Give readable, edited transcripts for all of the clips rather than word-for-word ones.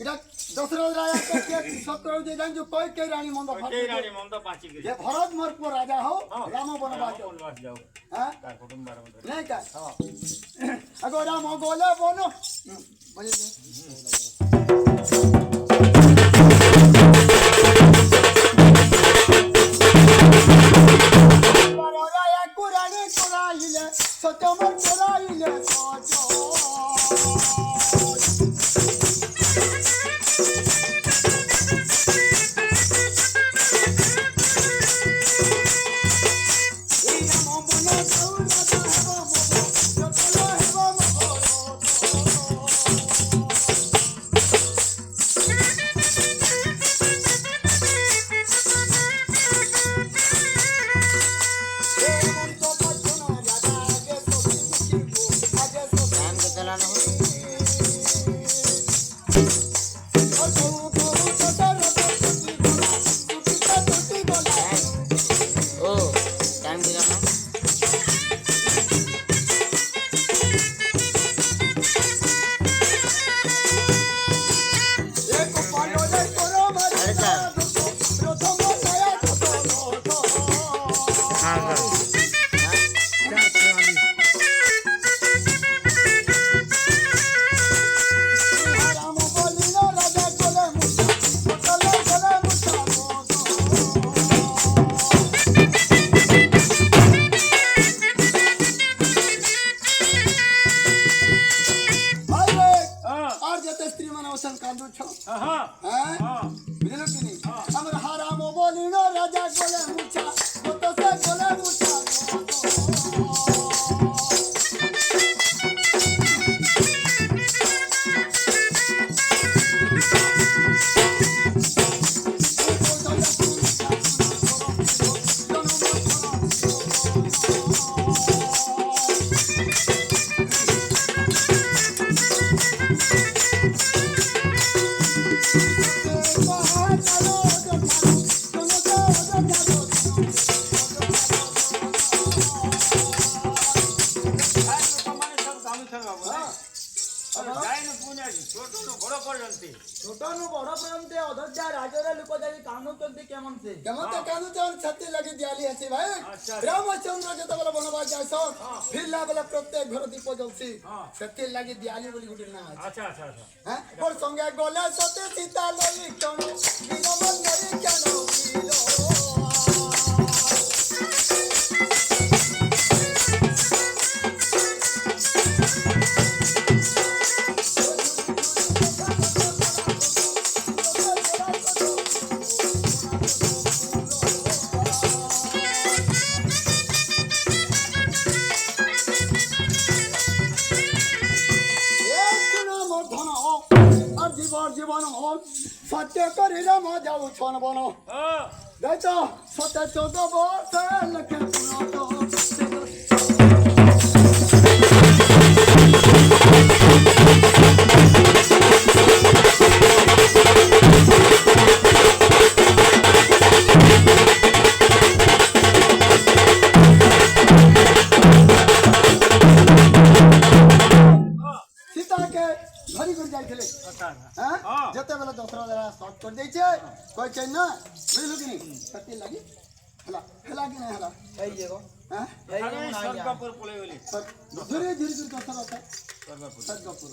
এটা দশরথ রাজা কে সত্য যে জানছো কই কে রানী মন্দ পাঁচি যে ভরত মোর পুଅ রাজা হও রাম বনবাস যাও হ্যাঁ তার কুটুম্ব नहीं का अगो राम गोले बोनो बोले बरोरा या कुरानी कुराइले सतमर कुराइले सोचो प्रत्येक घर दीप जलसी से लगे दियाली बोली गुटे ना अच्छा अच्छा अच्छा हैं और संगे गोले सते सीता लई कनो बिनो मन लई कनो जीवन हो सत्य करी राम जाऊ छन बन दैतो सत्य 14 वर्ष लखे पुनो कर दे छे कोई चैन ना बुझलु कि नहीं सत्य लगी हला हला कि नहीं हला ए जेगो हां ए सरगपुर पळे बोली धीरे धीरे तो सर सरगपुर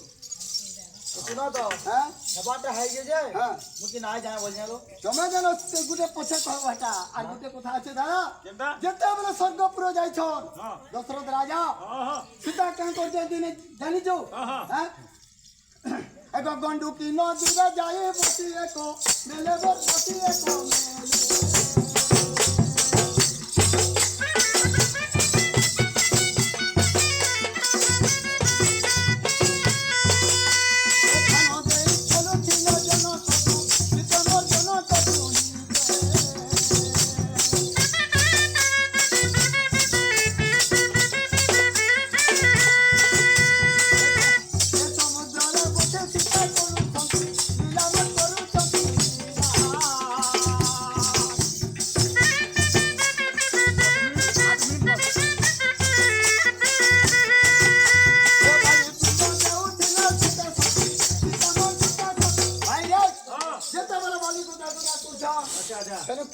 तो सुना तो हां बात है जे हां मुके ना जाय बोल जालो जमे जानो ते गुटे पछे कहब हटा आ गुटे कथा আছে दादा जेते बले सरगपुर जाय छन दशरथ राजा हां सीता कहां कर दे दिन जानी जो हां एगो गंडुकी नदी रे जाए बसी एको मेले बसी एको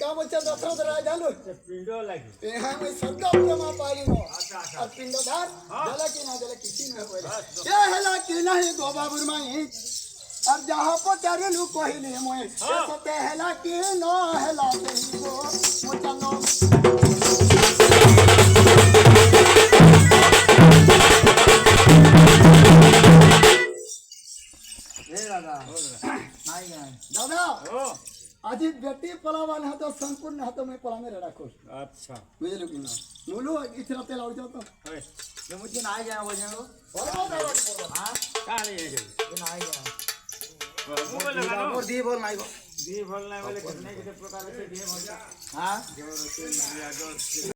क्या बच्चा दशरथ राय जानो पिंडो लगी यहाँ में स्वर्गपुर में पाली हो और पिंडोधार जला की ना जला किसी में बोले ये हला की नहीं गोबाबुर माई और जहाँ पर चारे लू कोहिले मोए तो हला की नो हला नहीं वो मुचनो दादा आधी बेटी पलावान है तो संपूर्ण है तो मैं पला में रखा खुश अच्छा बुझे कि ना बोलो इतना तेल आउ जाओ तो ये मुझे ना जाए वो जाओ बोलो हां काले है जो ना जाए मोबाइल लगा लो दी बोल नहीं बोल नहीं बोले कितने कितने प्रकार से दिए हां